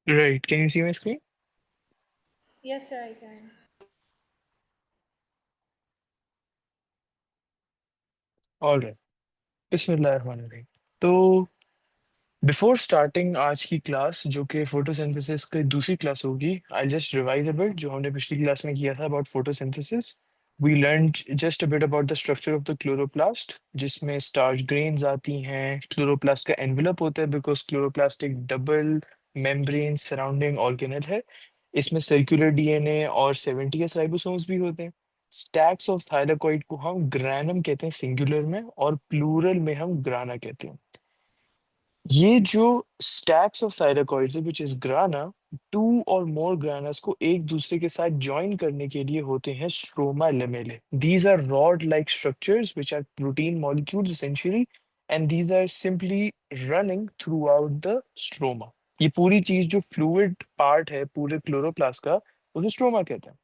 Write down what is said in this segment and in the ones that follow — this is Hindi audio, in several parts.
Right. Can you see my screen? Yes, sir, I can. All right. बिस्मिल्लाहिर्रहमानिर्रहीम। तो बिफोर स्टार्टिंग आज की क्लास जो कि फोटोसिंथेसिस की दूसरी क्लास होगी, I just revise a bit जो हमने पिछली क्लास में किया था about photosynthesis. We learn just a bit about the structure of the chloroplast, जिसमें स्टार्च ग्रेन्स आती हैं। क्लोरोप्लास्ट का एनवेलप होता है बिकॉज क्लोरोप्लास्ट एक डबल मेम्ब्रेन सराउंडिंग ऑर्गेनेल है। इसमें सर्कुलर डीएनए और 70s राइबोसोम्स भी होते हैं। स्टैक्स ऑफ थाइलाकॉइड को हम ग्रैनम कहते हैं सिंगुलर में, और प्लूरल में हम ग्राना कहते हैं। ये जो स्टैक्स ऑफ थायराकॉइड्स है विच इज ग्राना, टू और मोर ग्रानास को एक दूसरे के साथ ज्वाइन करने के लिए होते हैं stroma lamellae. These are rod like structures which are protein molecules essentially, and these are simply running throughout the stroma. ये पूरी चीज जो फ्लूइड पार्ट है पूरे क्लोरोप्लास्ट का, उसे स्ट्रोमा कहते हैं।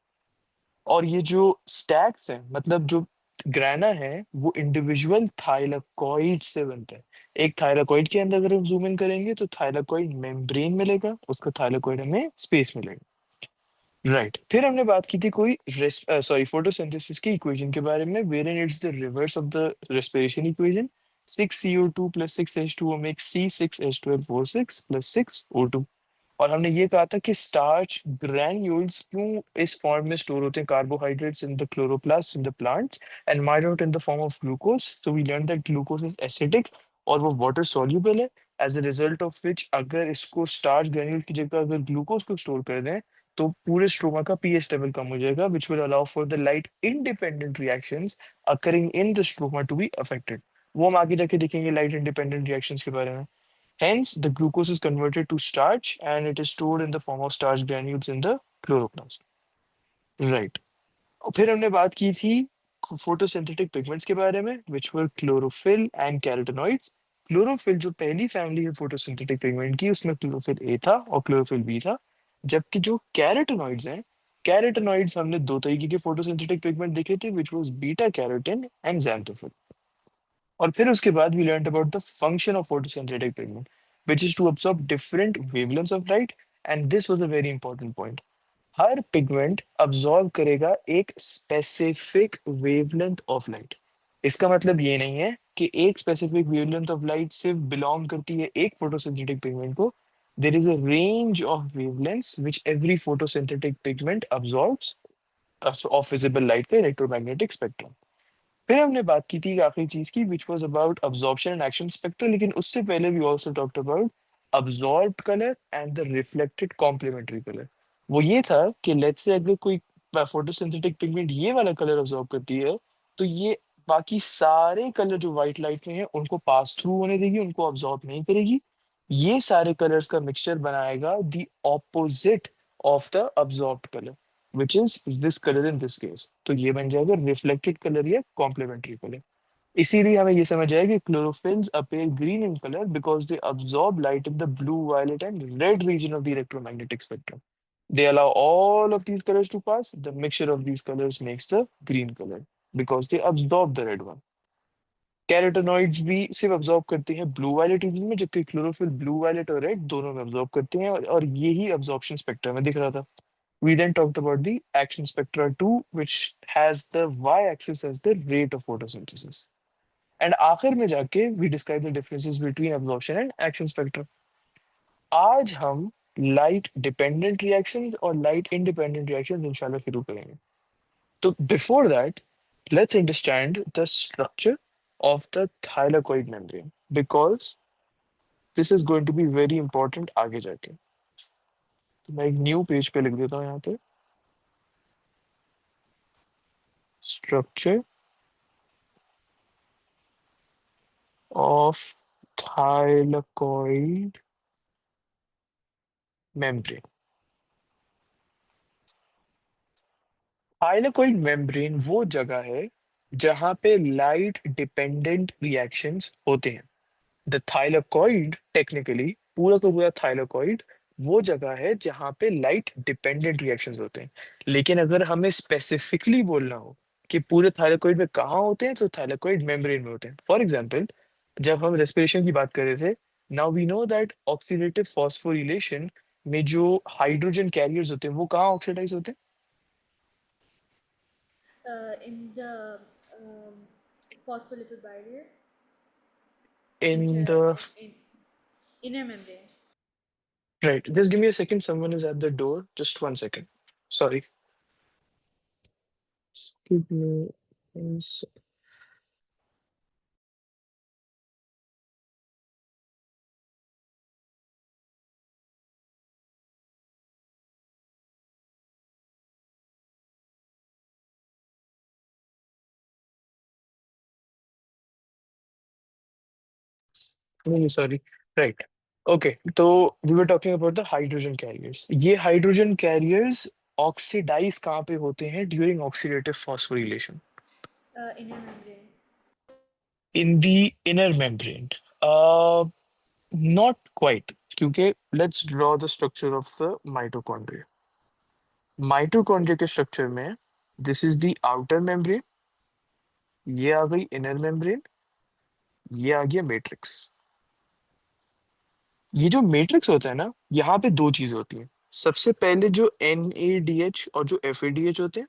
और ये जो स्टैक्स हैं, मतलब जो ग्राना है, वो इंडिविजुअल थाइलाकॉइड से बनता है। एक थाइलाकॉइड के अंदर अगर हम जूम इन करेंगे तो थाइलाकॉइड मेम्ब्रेन मिलेगा, उसका थाइलाकॉइड हमें स्पेस मिलेगा। राइट। फिर हमने बात की थी कोई फोटोसिंथेसिस की इक्वेशन के बारे में, where in it's the reverse of the respiration equation. 6CO2 plus 6H2O make C6H12O6 plus 6O2। और हमने ये कहा था कि स्टार्च ग्रैन्यूल्स क्यों इस फॉर्म में स्टोर होते हैं, carbohydrates in the chloroplast in the plants and might out in the form of glucose. So we learn that glucose is acidic और वो वाटर सॉल्युबल है। As a result of which अगर इसको स्टार्च ग्रैन्यूल की जगह अगर ग्लूकोज को स्टोर कर दें तो पूरे स्ट्रोमा का पीएच लेवल कम हो जाएगा, which will allow for the light independent reactions occurring in the stroma to be affected. वो हम आगे जाके देखेंगे लाइट इंडिपेंडेंट रिएक्शंस के बारे में। Hence, the glucose is converted to starch and it is stored in the form of starch granules in the chloroplast. Right. और फिर हमने बात की थी फोटोसिंथेटिक पिगमेंट्स के बारे में, विच वर क्लोरोफिल एंड कैरोटेनॉइड्स। क्लोरोफिल जो पहली फैमिली है फोटोसिंथेटिक पिगमेंट की, उसमें क्लोरोफिल ए था और क्लोरोफिल बी था। जबकि जो कैरोटेनॉइड्स हैं, कैरोटेनॉइड्स हमने दो तरीके के फोटोसिंथेटिक पिगमेंट देखे थे, which was beta carotene and xanthophyll। और फिर उसके बाद we learn about the function of photosynthetic pigment, which is to absorb different wavelengths of light, and this was a very important point. Her pigment absorb करेगा एक स्पेसिफिक वेवलेंथ ऑफ लाइट। इसका मतलब ये नहीं है कि एक स्पेसिफिक वेवलेंथ ऑफ लाइट सिर्फ बिलोंग करती है एक फोटोसिंथेटिक पिगमेंट को। There is a range of wavelengths which every photosynthetic pigment absorbs of visible light का इलेक्ट्रोमैग्नेटिक स्पेक्ट्रम। फिर हमने बात की थी एक आखिरी चीज की, which was about absorption and action spectra, लेकिन उससे पहले we also talked about absorbed colour and the reflected complementary colour. वो ये था कि लेट्स से अगर कोई फोटोसिंथेटिक पिगमेंट ये वाला कलर अब्जॉर्ब करती है, तो ये बाकी सारे कलर जो व्हाइट लाइट में है उनको पास थ्रू होने देगी, उनको अब्जॉर्ब नहीं करेगी। ये सारे कलर्स का मिक्सचर बनाएगा the opposite of the absorbed colour, which is this colour in this case. तो ये बन जाएगा रिफ्लेक्टेड कलर या कॉम्प्लीमेंट्री कलर। इसीलिए हमें ये समझ आया कि chlorophylls appear green in color because they absorb light in the blue, violet, and red region of the electromagnetic spectrum. They allow all of these colors to pass. The mixture of these colors makes the green color because they absorb the red one. Carotenoids भी सिर्फ अब्जॉर्ब करते हैं ब्लू वायलेट रीजन में, जबकि क्लोरोफिल ब्लू वायलेट और रेड दोनों में अब्जॉर्ब करते हैं, और यही अब्जॉर्प्शन स्पेक्ट्रम में दिख रहा था। We then talked about the action spectra too, which has the y-axis as the rate of photosynthesis. And आखिर में जाके we describe the differences between absorption and action spectra. आज हम लाइट डिपेंडेंट रिएक्शंस और लाइट इंडिपेंडेंट रिएक्शंस इंशाल्लाह शुरू करेंगे। तो before that, let's understand the structure of the thylakoid membrane because this is going to be very important आगे जाके। तो मैं एक न्यू पेज पे लिख देता हूँ यहाँ पे, structure of thylakoid membrane। Thylakoid membrane वो जगह है जहां पे लाइट डिपेंडेंट रिएक्शंस होते हैं। द थाइलाकोइड टेक्निकली पूरा का पूरा थाइलाकोइड वो जगह है जहां पे लाइट डिपेंडेंट रिएक्शंस होते हैं। लेकिन अगर हमें स्पेसिफिकली बोलना हो कि पूरे थाइलाकोइड में कहाँ होते हैं, तो थाइलाकोइड मेम्ब्रेन में होते हैं। फॉर एग्जांपल, जब हम रेस्पिरेशन की बात कर रहे थे, now we know that oxidative phosphorylation में जो हाइड्रोजन कैरियर्स होते हैं वो कहाँ ऑक्सीडाइज होते In the phospholipid bilayer, हैं in the in inner membrane. Right just give me a second someone is at the door just one second sorry give me नहीं सॉरी राइट ओके तो we were talking about the hydrogen carriers ये हाइड्रोजन कैरियर्स ऑक्सीडाइज कहाँ पे होते हैं during oxidative phosphorylation Inner membrane. In the inner membrane not quite क्योंकि let's draw the structure of the mitochondria mitochondria के स्ट्रक्चर में this is the outer membrane ये आ गई इनर मेम्ब्रेन ये आ गया मैट्रिक्स ये जो मैट्रिक्स होता है ना यहाँ पे दो चीजें होती हैं सबसे पहले जो NADH और जो FADH होते हैं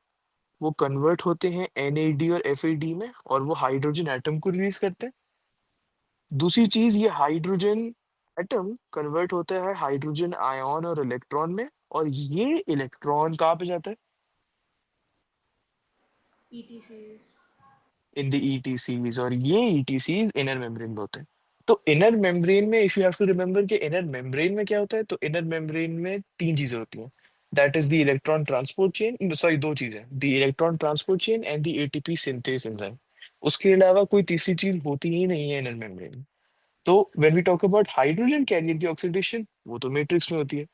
वो कन्वर्ट होते हैं NAD और FAD में और वो हाइड्रोजन एटम को रिलीज करते हैं दूसरी चीज ये हाइड्रोजन एटम कन्वर्ट होता है हाइड्रोजन आयन और इलेक्ट्रॉन में और ये इलेक्ट्रॉन कहाँ पे जाता है ETCs. इन द ETCs और ये ETCs इनर मेम्ब्रेन में होते हैं तो इनर मेम्ब्रेन में if you have to remember कि इनर मेम्ब्रेन में क्या होता है तो इनर मेम्ब्रेन में तीन चीजें होती हैं that is the electron transport chain sorry दो चीजें the electron transport chain and the ATP synthase enzyme उसके अलावा कोई तीसरी चीज होती ही नहीं है इनर मेम्ब्रेन में तो when we talk about hydrogen carrier की ऑक्सीडेशन वो तो मैट्रिक्स में होती है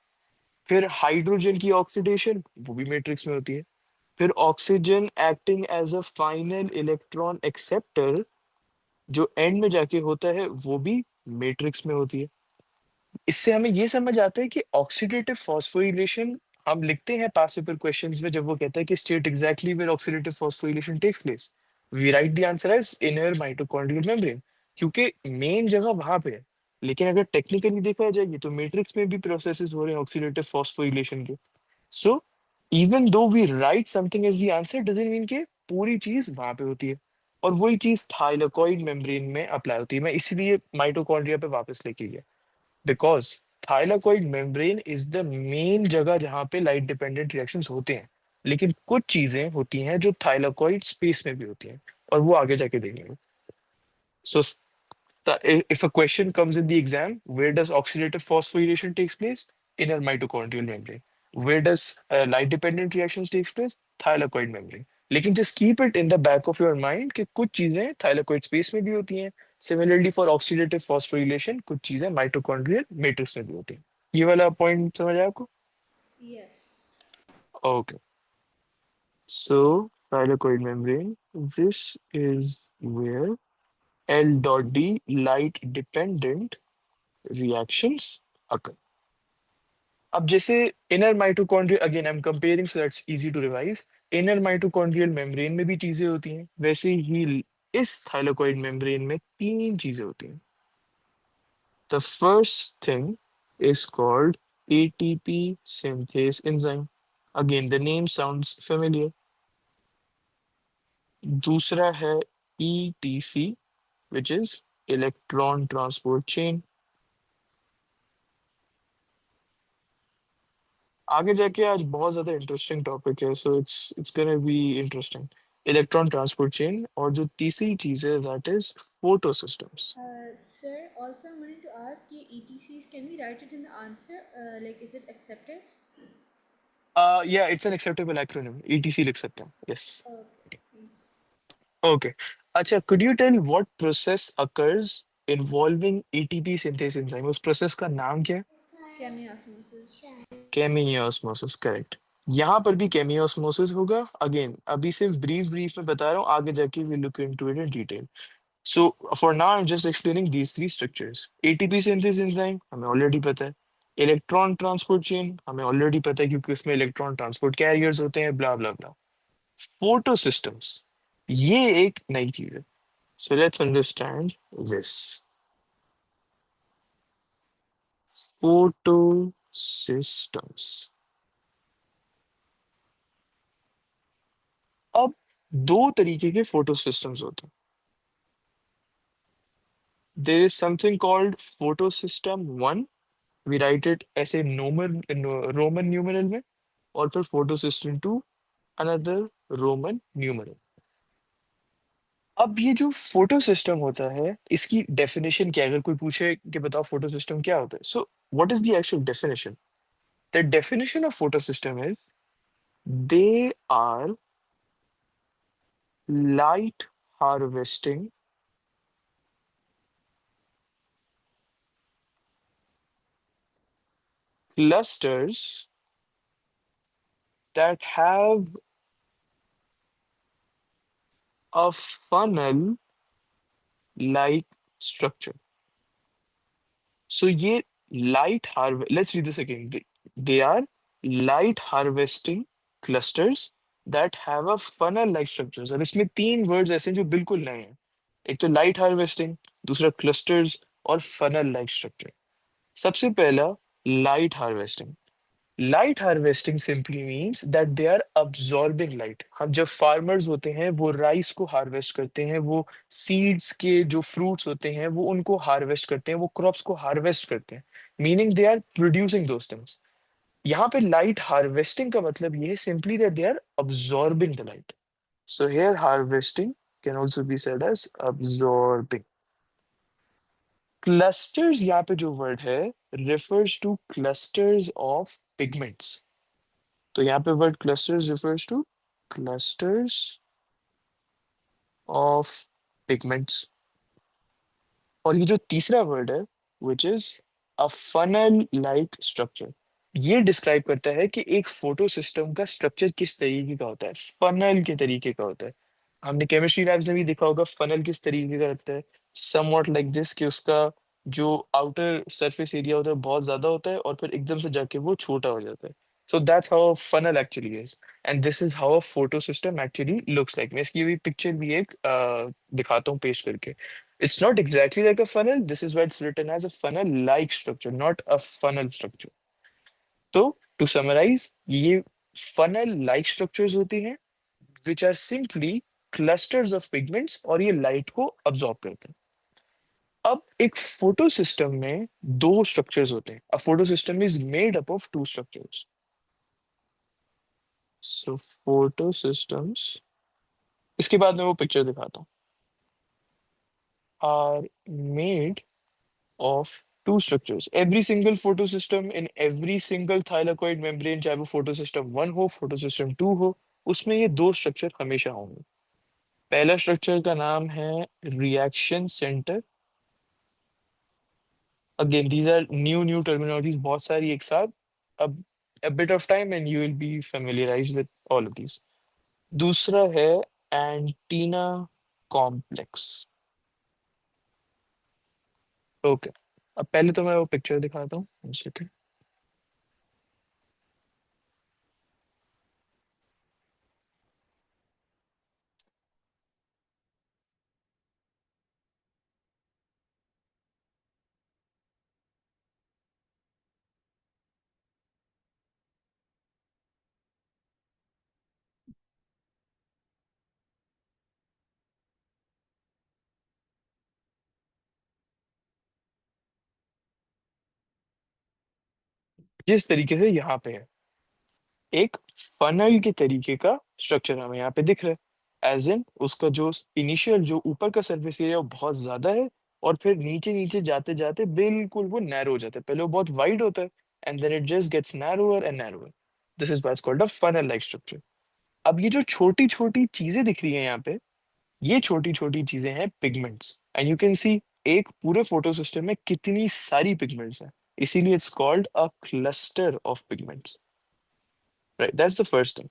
फिर हाइड्रोजन की ऑक्सीडेशन वो भी मैट्रिक्स में होती है फिर oxygen acting as a final electron acceptor जो एंड में जाके होता है वो भी मैट्रिक्स में होती है इससे हमें ये समझ आता है कि ऑक्सीडेटिव फॉस्फोरिलेशन हम लिखते हैं पास्ट पेपर क्वेश्चंस में जब वो कहता है कि state exactly where oxidative phosphorylation takes place we write the answer as inner mitochondrial membrane क्योंकि मेन जगह वहां पे है लेकिन अगर टेक्निकली देखा जाए तो मैट्रिक्स में भी प्रोसेसेस हो रहे हैं ऑक्सीडेटिव फॉस्फोरिलेशन के so even though we write something as the answer doesn't mean कि पूरी चीज वहां पे होती है और वही चीज थाइलाकॉइड मेम्ब्रेन में अप्लाई होती है मैं इसीलिए माइटोकॉन्ड्रिया पे वापस लेके गया because thylakoid membrane is the main जगह जहाँ पे लाइट डिपेंडेंट रिएक्शंस होते हैं लेकिन कुछ चीजें होती हैं जो थाइलाकॉइड स्पेस में भी होती हैं और वो आगे जाके देखेंगे सो if a question comes in the exam, where does oxidative phosphorylation takes place? Inner mitochondrial membrane. Where does light dependent reactions takes place? Thylakoid membrane. लेकिन just keep it in the back of your mind कि कुछ चीजें thylakoid space में भी होती हैं similarly for oxidative phosphorylation कुछ चीजें mitochondrial matrix में भी होती हैं ये वाला पॉइंट समझ आया आपको Yes. okay so thylakoid membrane this is where L dot D light dependent reactions occur. अब जैसे inner mitochondrial again I am comparing so that's easy to revise inner mitochondrial membrane में भी चीजें होती हैं वैसे ही इस थाइलाकॉइड मेम्ब्रेन में तीन चीजें होती हैं the first thing is called ATP synthase enzyme again the name sounds familiar दूसरा है ETC which is electron transport chain आगे जाके आज बहुत ज्यादा इंटरेस्टिंग टॉपिक है so it's gonna be interesting electron transport chain और जो तीसरी चीज है that is photo systems Sir, also I wanted to ask कि ETCs, can we write it in the answer? Like, is it accepted? या it's an acceptable acronym ETC लिख सकते हैं यस Okay. Thank ओके अच्छा could you tell what process occurs involving ATP synthase enzyme उस प्रोसेस का नाम क्या है you. Chemiosmosis. केमियोस्मोसिस करेक्ट यहाँ पर भी केमियोस्मोसिस होगा अगेन अभी सिर्फ ब्रीफ ब्रीफ में बता रहा हूँ आगे जाके we look into it in detail So for now, I'm just explaining these three structures. ATP synthesis enzyme हमें already पता है. Electron transport chain हमें already पता है क्योंकि उसमें electron transport carriers होते हैं blah blah blah. Photo systems ये एक नई चीज है. So let's understand this. Photo systems. अब दो तरीके के फोटो सिस्टम्स होते हैं। There is something called photo system one, we write it ऐसे नोमन रोमन न्यूमरल में, और फिर photo system two another Roman numeral. अब ये जो फोटो सिस्टम होता है इसकी डेफिनेशन क्या है? अगर कोई पूछे कि बताओ फोटो सिस्टम क्या होता है, so what is the actual definition? The definition of photo system is they are light harvesting clusters that have a funnel like structure. So ये light harvest, let's read this again. They are light harvesting clusters that have a funnel like structures. अब इसमें तीन वर्ड्स ऐसे हैं जो बिल्कुल नए हैं। एक तो लाइट हार्वेस्टिंग, दूसरा क्लस्टर्स, और फनल लाइक स्ट्रक्चर। सबसे पहला light harvesting. Light harvesting simply means that they are absorbing light. हम जब फार्मर्स होते हैं वो राइस को हार्वेस्ट करते हैं, वो सीड्स के जो फ्रूट्स होते हैं वो उनको हार्वेस्ट करते हैं, वो क्रॉप्स को हार्वेस्ट करते हैं, meaning they are producing those things. यहाँ पे लाइट हार्वेस्टिंग का मतलब ये है simply that they are absorbing the light. So here harvesting can also be said as absorbing. Clusters यहाँ पे जो वर्ड है refers to clusters of pigments। तो यहाँ पे word clusters refers to clusters of pigments। और ये जो तीसरा वर्ड है which is a funnel like structure, ये डिस्क्राइब करता है कि एक फोटो सिस्टम का स्ट्रक्चर किस तरीके का होता है, फनल के तरीके का होता है। हमने केमिस्ट्री लैब्स में भी देखा होगा फनल किस तरीके का रहता है, समवॉट लाइक दिस, कि उसका जो आउटर सरफेस एरिया होता है बहुत ज्यादा होता है और फिर एकदम से जाके वो छोटा हो जाता है। So that's how funnel actually is, and this is how a photo system actually looks like. मैं इसकी भी पिक्चर भी एक दिखाता हूँ पेश करके। It's not exactly like a funnel. This is why it's written as a funnel-like structure, not a funnel structure. तो to summarize, ये funnel-like structures होती हैं, which are simply clusters of pigments, और ये light को absorb करते हैं। अब एक फोटो सिस्टम में दो स्ट्रक्चर्स होते हैं। A photo system is made up of two structures. So photo systems, इसके बाद मैं वो पिक्चर दिखाता हूँ, are made of two structures. Every single photosystem in every single thylakoid membrane, चाहे वो photosystem 1 हो, photosystem 2 हो, उसमें ये दो स्ट्रक्चर हमेशा होंगे। पहला स्ट्रक्चर का नाम है reaction centre. Again these are new terminologies, बहुत सारी एक साथ। अब a bit of time and you will be familiarized with all of these. दूसरा है एंटीना कॉम्प्लेक्स। ओके, अब पहले तो मैं वो पिक्चर दिखाता हूँ, एक सेकंड। जिस तरीके से यहाँ पे है, एक फनल के तरीके का स्ट्रक्चर हमें यहाँ पे दिख रहा है, एज इन उसका जो इनिशियल जो ऊपर का सरफेस एरिया वो बहुत ज्यादा है, और फिर नीचे नीचे जाते जाते बिल्कुल वो नैरो हो जाता है। पहले वो बहुत वाइड होता है and then it just gets narrower and narrower. This is why it's called a funnel like structure. अब ये जो छोटी छोटी चीजें दिख रही हैं यहाँ पे, ये छोटी छोटी चीजें हैं pigments, and you can see एक पूरे फोटो सिस्टम में कितनी सारी पिगमेंट्स हैं, इसीलिए it's called a cluster of pigments. Right, that's the first thing.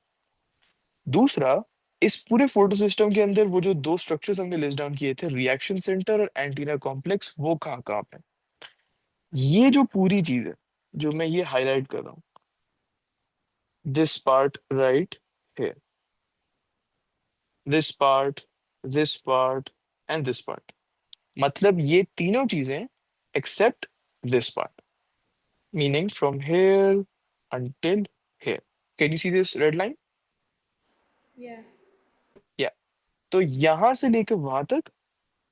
दूसरा, इस पूरे फोटो सिस्टम के अंदर वो जो दो स्ट्रक्चर्स हमने लिस्ट डाउन किए थे, रिएक्शन सेंटर और एंटीना कॉम्प्लेक्स, वो कहाँ कहाँ पे हैं? ये जो पूरी चीज है जो मैं ये हाईलाइट कर रहा हूँ, this part right here, this part, this part and this part, मतलब ये तीनों चीजें except this part. meaning from here until here. Can you see this red line? Yeah. Yeah. तो यहां से लेकर वहां तक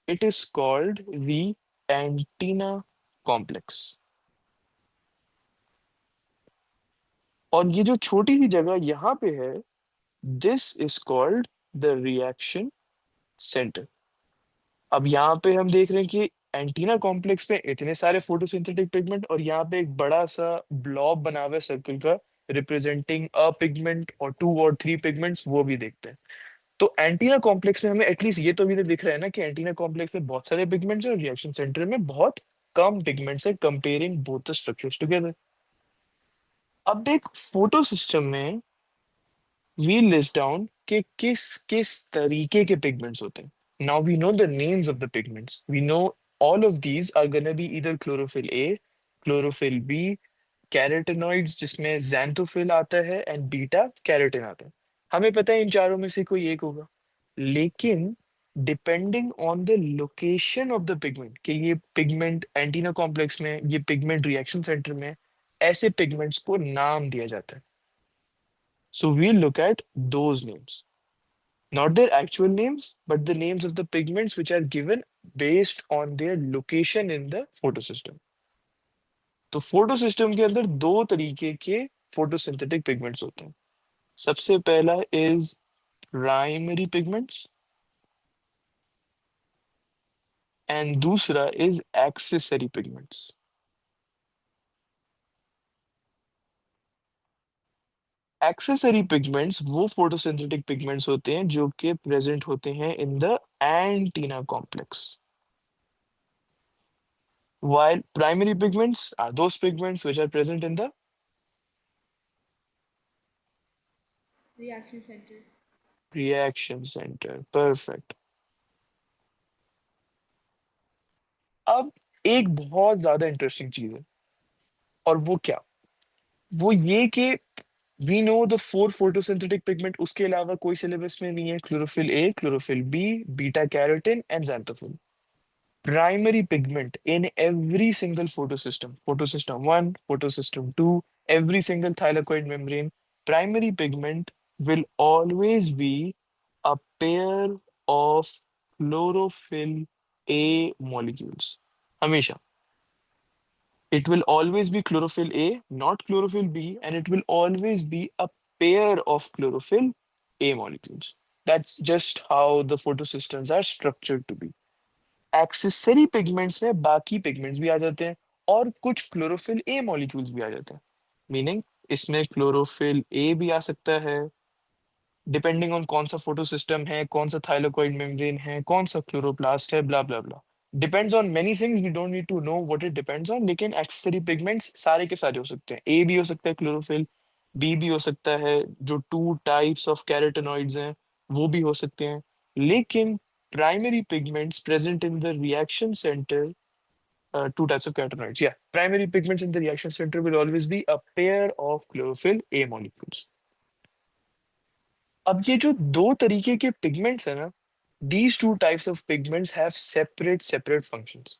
it is called the antenna complex. और ये जो छोटी सी जगह यहाँ पे है, this is called the reaction centre. अब यहाँ पे हम देख रहे हैं कि एंटीना कॉम्प्लेक्स में इतने सारे फोटोसिंथेटिक पिगमेंट और यहाँ पे एक बड़ा सा ब्लॉब बना हुआ है सर्कल का, रिप्रेजेंटिंग अ पिगमेंट और टू और थ्री पिगमेंट्स, वो भी देखते हैं. तो एंटीना कॉम्प्लेक्स में हमें एटलीस्ट ये तो भी तो दिख रहा है ना कि एंटीना कॉम्प्लेक्स में बहुत सारे पिगमेंट्स हैं और रिएक्शन सेंटर में बहुत कम पिगमेंट्स है, comparing both the structures together. अब एक फोटो सिस्टम में वी लिस्ट डाउन कि किस किस तरीके के पिगमेंट्स होते हैं. Now we know the names of the pigments. We know all of these are gonna be either chlorophyll A, chlorophyll B, carotenoids जिसमें xanthophyll आता है एंड बीटा कैरोटीन आता है. हमें पता है इन चारों में से कोई एक होगा. लेकिन depending on the location of the pigment, कि ये पिगमेंट एंटीना कॉम्प्लेक्स में, ये पिगमेंट रिएक्शन सेंटर में, ऐसे पिगमेंट्स को नाम दिया जाता है. So we look at those names, not their actual names, but the names of the pigments which are given based on their location in the photosystem. तो फोटोसिस्टम के अंदर दो तरीके के फोटोसिंथेटिक पिगमेंट्स होते हैं. सबसे पहला इज प्राइमरी पिगमेंट्स एंड दूसरा is accessory pigments. Accessory pigments वो फोटोसिंथेटिक पिगमेंट्स होते हैं जो कि प्रेजेंट होते हैं in the antenna complex, while primary pigments are those pigments which are present in the Reaction center. reaction center. Perfect. अब एक बहुत ज्यादा इंटरेस्टिंग चीज है, और वो क्या, वो ये कि we know the four photosynthetic pigment, उसके अलावा कोई सिलेबस में नहीं है. Chlorophyll A, chlorophyll B, beta carotene and xanthophyll. Primary pigment in every single photosystem, photosystem 1, photosystem 2, every single thylakoid membrane, primary pigment will always be a pair of chlorophyll A molecules. हमेशा. It will always be chlorophyll A, not chlorophyll B, and it will always be a pair of chlorophyll A molecules. That's just how the photosystems are structured to be. Accessory pigments में बाकी पिगमेंट्स भी आ जाते हैं और कुछ क्लोरोफिल ए मॉलिक्यूल्स भी आ जाते हैं. मीनिंग इसमें क्लोरोफिल ए भी आ सकता है, डिपेंडिंग ऑन कौन सा फोटो सिस्टम है, कौन सा थाइलाकोइड मेम्ब्रेन है, कौन सा क्लोरोप्लास्ट है, blah blah blah. Depends on many things, we don't need to know what it depends on. लेकिन एक्सेसरी पिगमेंट्स सारे के सारे हो सकते हैं. ए भी हो सकता है क्लोरोफिल, बी भी हो सकता है, जो टू टाइप्स ऑफ कैरोटेनॉइड्स हैं वो भी हो सकते हैं. लेकिन primary pigments present in the reaction center, two types of carotenoids. Yeah, primary pigments in the reaction center will always be a pair of chlorophyll A molecules. अब ये जो दो तरीके के पिगमेंट्स है ना, these two types of pigments have separate functions.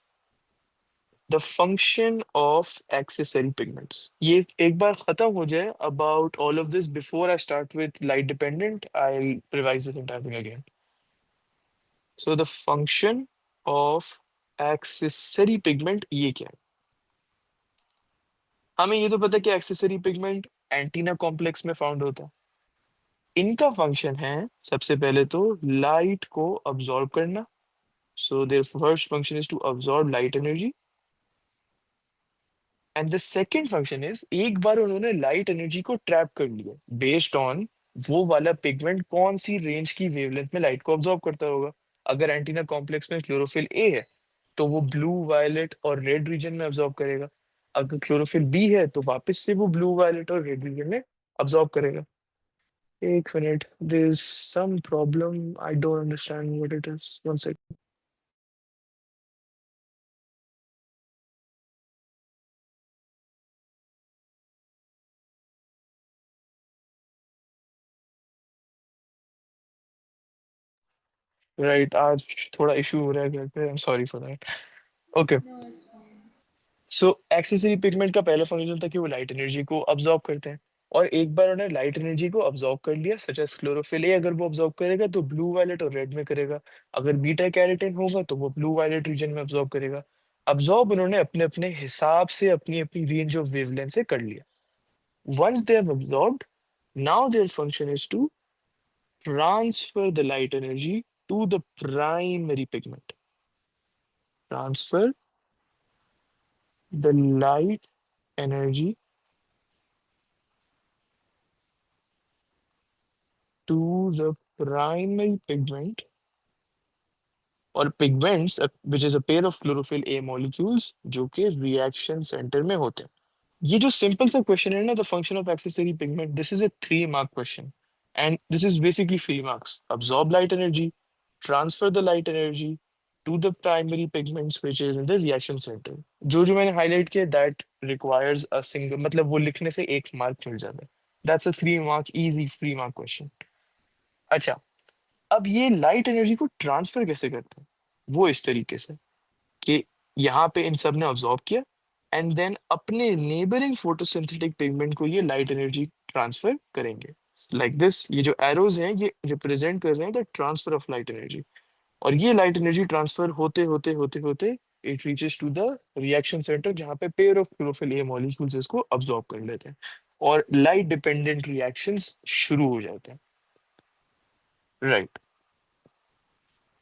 The function of accessory pigments. ये एक बार खत्म हो जाए about all of this, before I start with light dependent, I'll revise this entire thing again. So the function of accessory pigment ये क्या है. हमें ये तो पता है कि एक्सेसरी पिगमेंट एंटीना कॉम्प्लेक्स में फाउंड होता है. इनका फंक्शन है सबसे पहले तो लाइट को अब्सॉर्ब करना. So their first function is to absorb light energy, and the second function is, एक बार उन्होंने लाइट एनर्जी को ट्रैप कर लिया, बेस्ड ऑन वो वाला पिगमेंट कौन सी रेंज की वेवलेंथ में लाइट को अब्सॉर्ब करता होगा. अगर एंटीना कॉम्प्लेक्स में क्लोरोफिल ए है तो वो ब्लू, वायलेट और रेड रीजन में अब्सॉर्ब करेगा. अगर क्लोरोफिल बी है तो वापस से वो ब्लू, वायलेट और रेड रीजन में अब्सॉर्ब करेगा. एक minute, there is some problem, I don't understand what it is. One second. Right, आज थोड़ा इशू हो रहा है घर पे, I am sorry for that. Okay. No, it's fine. So accessory pigment का पहला फंक्शन था कि वो लाइट एनर्जी को अब्जॉर्ब करते हैं, और एक बार उन्होंने लाइट एनर्जी को अब्जॉर्ब कर लिया, सच एज क्लोरोफिल ए अगर वो अब्जॉर्ब करेगा तो ब्लू वायलेट और रेड में करेगा, अगर बीटा कैरोटीन होगा तो वो ब्लू वायलेट रीजन में अब्जॉर्ब करेगा। अब्जॉर्ब उन्होंने अपने अपने हिसाब से अपनी अपनी रेंज ऑफ वेवलेंथ से कर लिया। Once they have absorbed, now their function is to transfer the light energy to the primary pigment. Transfer the light energy to the primary pigment or pigments, which is a pair of chlorophyll A molecules जो कि reaction center में होते हैं। ये जो सिंपल सा क्वेश्चन है ना, the function of accessory pigment, this is a 3 mark question, and this is basically 3 marks। absorb light energy, transfer the light energy to the primary pigments which is in the reaction center। जो जो मैंने हाईलाइट किया दैट रिक्वायर्स अ सिंगल, मतलब वो लिखने से 1 mark मिल जाता है। That's a 3 mark easy 3 mark question. अच्छा, अब ये लाइट एनर्जी को ट्रांसफर कैसे करते हैं? वो इस तरीके से कि यहाँ पे इन सब ने ऑब्जॉर्व किया, एंड देन अपने नेबरिंग फोटोसिंथेटिक पिगमेंट को ये लाइट एनर्जी ट्रांसफर करेंगे। लाइक दिस, ये जो एरोज हैं ये रिप्रेजेंट कर रहे हैं the transfer of light energy, और ये लाइट एनर्जी ट्रांसफर होते होते होते होते it reaches to the reaction centre, जहाँ पे pair of chlorophyll A molecules इसको अब्जॉर्ब कर लेते हैं, और लाइट डिपेंडेंट रिएक्शंस शुरू हो जाते हैं। Right,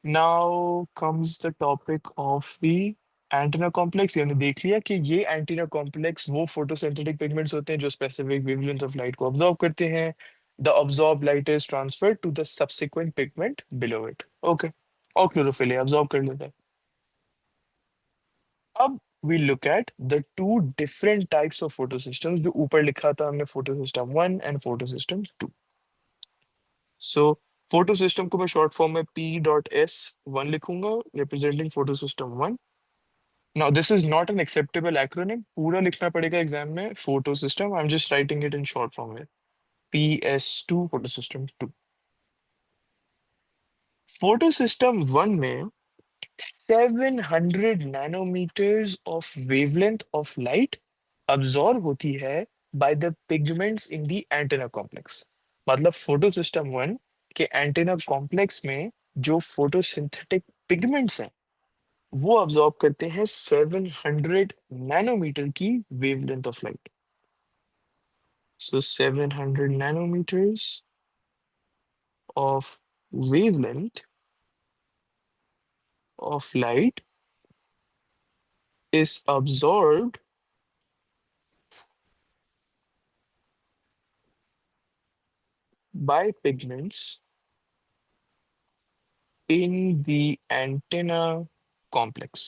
now comes the topic of the antenna complex. ये हमने देख लिया कि ये एंटीना कॉम्प्लेक्स वो फोटोसिंथेटिक पिगमेंट्स होते हैं जो स्पेसिफिक वेवलेंथ ऑफ लाइट को ऑब्जॉर्ब करते हैं। The absorb light is transferred to the subsequent pigment below it. Okay, और क्लोरोफिल ऑब्जॉर्ब कर लेता है। अब we look at the two different types of photo systems जो ऊपर लिखा था हमने, photo system 1 and photo system 2। So photo system को मैं शॉर्ट फॉर्म में P.S1 लिखूंगा, representing photo system 1। Now this is not an acceptable acronym, पूरा लिखना पड़ेगा एग्जाम में photo system, I am just writing it in short form में PS2 photo system 2। Photo system 1 में 700 nanometers of wavelength of light absorb होती है by the pigments in the antenna complex. मतलब फोटो सिस्टम 1 के एंटेना कॉम्प्लेक्स में जो फोटोसिंथेटिक पिगमेंट्स हैं वो अब्सॉर्ब करते हैं 700 नैनोमीटर की wavelength of light. So 700 nanometers of wavelength of light is absorbed by pigments in the antenna complex।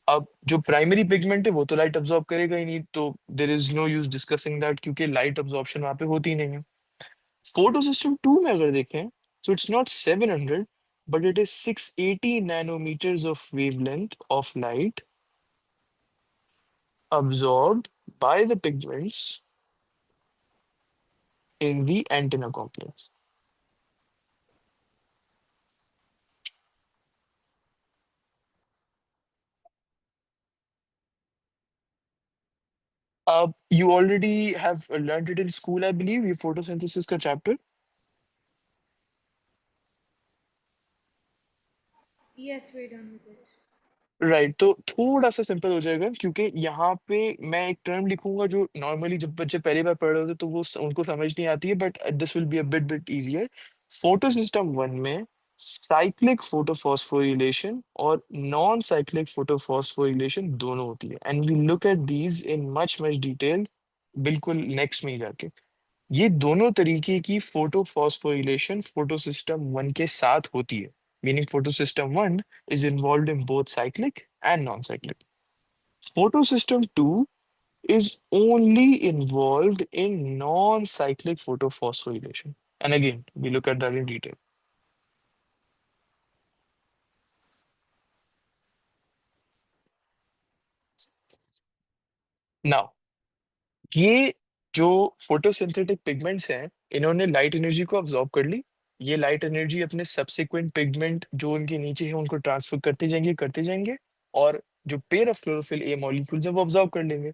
अब जो प्राइमरी पिगमेंट है वो तो लाइट अब्सॉर्ब करेगा ही नहीं, तो there is no use discussing that, क्योंकि लाइट अब्सॉर्प्शन वहां पे होती ही नहीं है। फोटो सिस्टम 2 में अगर देखें, so it's not 700 but it is 680 nanometers of wavelength of light absorbed by the pigments in the antenna complex। You already have learned it in school, I believe, ये photosynthesis का chapter। Yes, we're done with it. Right, तो थोड़ा सा सिंपल हो जाएगा, क्योंकि यहाँ पे मैं एक टर्म लिखूंगा जो नॉर्मली जब बच्चे पहली बार पढ़ रहे होते तो वो उनको समझ नहीं आती है, but this will be a bit easier. Photo system 1 में साइक्लिक फोटोफॉस्फोरिलेशन और नॉन साइक्लिक फोटोफॉस्फोरिलेशन दोनों होती है, and we look at these in much much detail बिल्कुल नेक्स्ट में ही जाके। ये दोनों तरीके की फोटो फॉस्फोरिलेशन फोटो सिस्टम 1 के साथ होती है, meaning photo system 1 is involved in both cyclic and non-cyclic। Photo system 2 is only involved in non-cyclic photophosphorylation। And again, we look at that in detail. Now, ये जो फोटोसिंथेटिक पिगमेंट्स हैं, इन्होंने लाइट एनर्जी को अब्सॉर्ब कर ली। ये लाइट एनर्जी अपने सब्सिक्वेंट पिगमेंट जो उनके नीचे है उनको ट्रांसफर करते जाएंगे करते जाएंगे, और जो pair of chlorophyll A molecules है वो ऑब्जॉर्व कर लेंगे।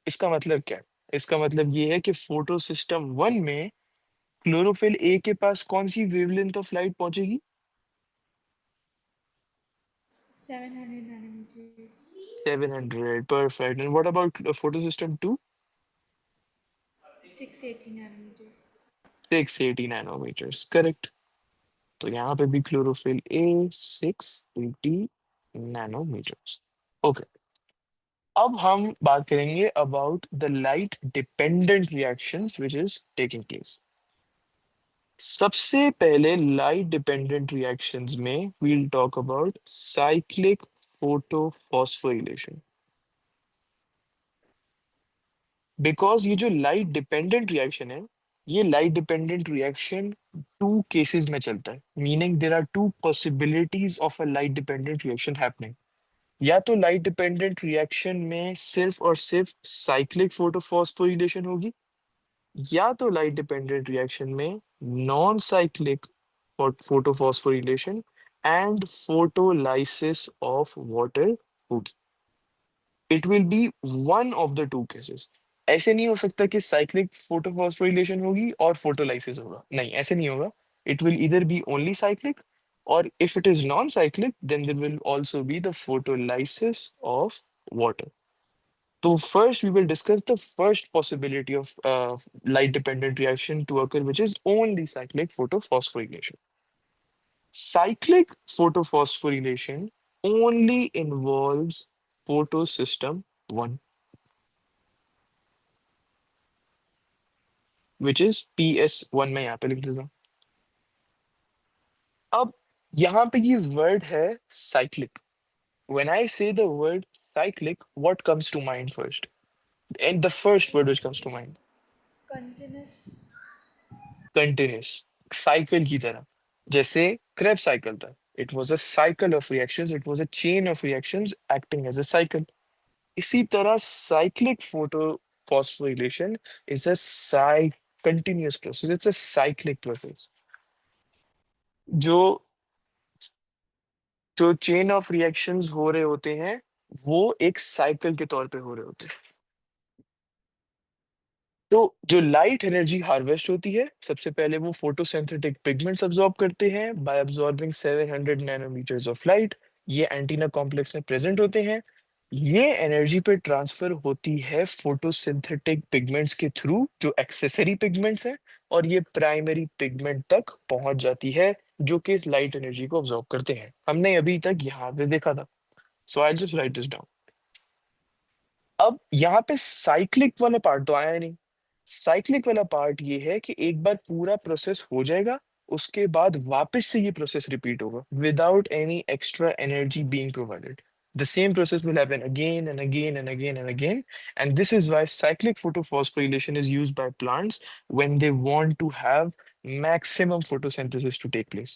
इसका मतलब क्या है? इसका मतलब ये है कि फोटो सिस्टम वन में क्लोरोफिल ए के पास कौन सी वेवलेंथ ऑफ लाइट पहुंचेगी? 700 nanometers. 700, perfect. And what about photo system two? 680 nanometer. 680 nanometers, correct. तो यहाँ पे भी क्लोरोफिल ए 680 नैनोमीटर्स। ओके, अब हम बात करेंगे about the light dependent reactions which is taking place. सबसे पहले लाइट डिपेंडेंट रिएक्शंस में we'll talk about cyclic photophosphorylation. Because ये जो लाइट डिपेंडेंट रिएक्शन है, ये light dependent reaction two cases में चलता है, meaning there are two possibilities of a light dependent reaction happening. या तो लाइट डिपेंडेंट रिएक्शन में सिर्फ और सिर्फ साइक्लिक फोटोफॉस्फोरिलेशन होगी, या तो लाइट डिपेंडेंट रिएक्शन में non cyclic photophosphorylation and photolysis of water होगी। It will be one of the two cases. ऐसे नहीं हो सकता कि साइक्लिक फोटोफॉस्फोरिलेशन होगी और फोटोलाइसिस होगा, नहीं ऐसे नहीं होगा। इट विल इधर बी ओनली साइक्लिक, और if it is non cyclic then there will also be the photolysis of water. तो first we will discuss the first possibility of light dependent reaction to occur, which is only cyclic photophosphorylation. Cyclic photophosphorylation only involves photosystem 1, which is PS1 में यहाँ पे लिख देता हूँ। अब यहाँ पे ये वर्ड है cyclic. When I say the word cyclic, what comes to mind first? And the first word which comes to mind, Continuous. Continuous, cycle की तरह। जैसे क्रेब साइकिल था, it was a cycle of reactions, it was a chain of reactions acting as a cycle. इसी तरह cyclic photo phosphorylation is a साइ continuous process, it's a cyclic process. जो जो चेन ऑफ रिएक्शंस हो रहे होते हैं वो एक साइकिल के तौर पे हो रहे होते हैं। तो जो लाइट एनर्जी हार्वेस्ट होती है, सबसे पहले वो फोटोसिंथेटिक पिगमेंट्स अब्सॉर्ब करते हैं by absorbing 700 nanometers of light. ये एंटीना कॉम्प्लेक्स में प्रेजेंट होते हैं। ये एनर्जी पे ट्रांसफर होती है फोटोसिंथेटिक पिगमेंट्स के थ्रू, जो एक्सेसरी पिगमेंट्स हैं, और ये प्राइमरी पिगमेंट तक पहुंच जाती है, जो कि इस लाइट एनर्जी को अब्सॉर्ब करते हैं। हमने अभी तक यहाँ पे देखा था। So I just write this down. अब यहाँ पे साइक्लिक वाला पार्ट तो आया नहीं। साइक्लिक वाला पार्ट ये है कि एक बार पूरा प्रोसेस हो जाएगा, उसके बाद वापस से ये प्रोसेस रिपीट होगा without any extra energy being provided. The same process will happen again and again and again and again. And this is why cyclic photophosphorylation is used by plants when they want to have maximum photosynthesis to take place.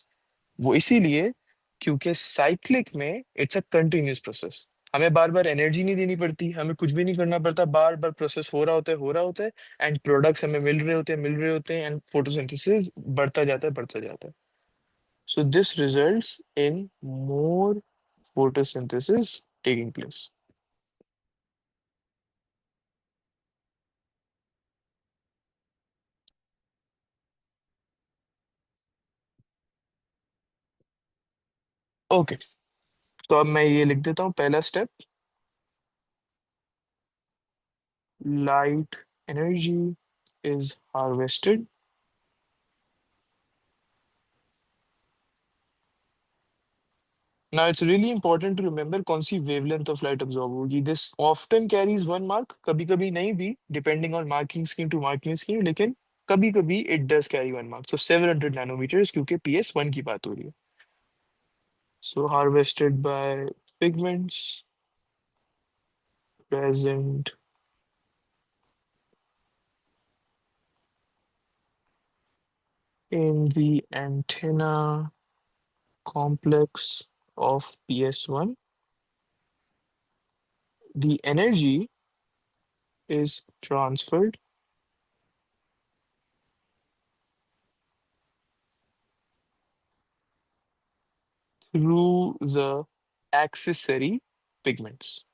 वो इसीलिए क्योंकि साइक्लिक में इट्स अ कंटिन्यूअस प्रोसेस। हमें बार बार एनर्जी नहीं देनी पड़ती, हमें कुछ भी नहीं करना पड़ता, बार बार प्रोसेस हो रहा होता है, हो रहा होता है, एंड प्रोडक्ट्स हमें मिल रहे होते हैं, मिल रहे होते हैं, एंड फोटोसिंथेसिस बढ़ता जाता है, बढ़ता जाता है। So this results in more photosynthesis taking place. Okay, तो अब मैं ये लिख देता हूँ पहला step, light energy is harvested. Now it's really important to remember कौन सी wavelength of light absorb होगी. This often carries one mark, कभी कभी नहीं भी, depending on marking scheme to marking scheme, लेकिन कभी कभी it does carry one mark. So 700 nanometers क्योंकि PS1 की बात हो रही है. So harvested by pigments present in the antenna complex of PS1. The energy is transferred through the accessory pigments.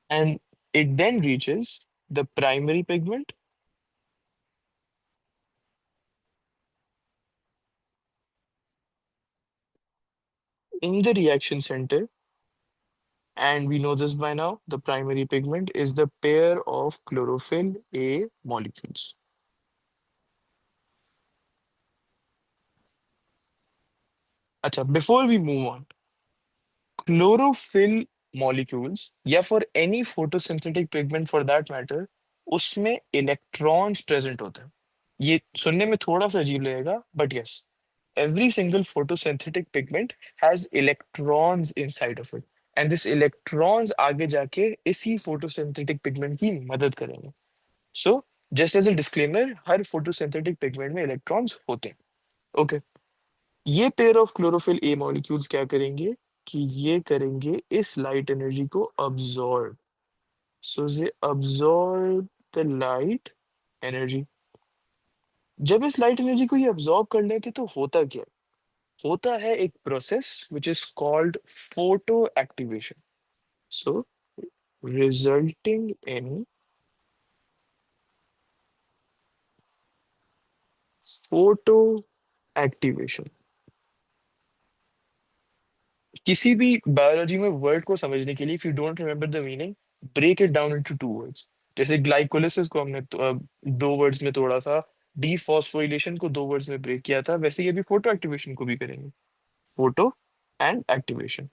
And it then reaches the primary pigment in the reaction center. And we know this by now. The primary pigment is the pair of chlorophyll A molecules. Acha, before we move on, chlorophyll molecules या for any photosynthetic pigment for that matter, उसमें electrons present होते हैं. ये सुनने में थोड़ा सा अजीब लगेगा, but yes, every single photosynthetic pigment has electrons inside of it. And this electrons आगे जाके इसी photosynthetic pigment की मदद करेंगे. So, just as a disclaimer, her photosynthetic pigment में electrons होते हैं. Okay. ये pair of chlorophyll A molecules क्या करेंगे कि ये करेंगे इस लाइट एनर्जी को absorb. So they absorb the light energy. जब इस लाइट एनर्जी को ये अब्सॉर्ब कर लेते तो होता क्या होता है एक process which is called photo activation. So resulting in photo activation. किसी भी बायोलॉजी में वर्ड को समझने के लिए if you don't remember the meaning, break it down into two words. जैसे ग्लाइकोलिसिस को हमने दो वर्ड्स में तोड़ा था, डीफॉस्फोरिलेशन को दो वर्ड्स में ब्रेक किया था, वैसे ये भी फोटो एक्टिवेशन को भी करेंगे. Photo and activation.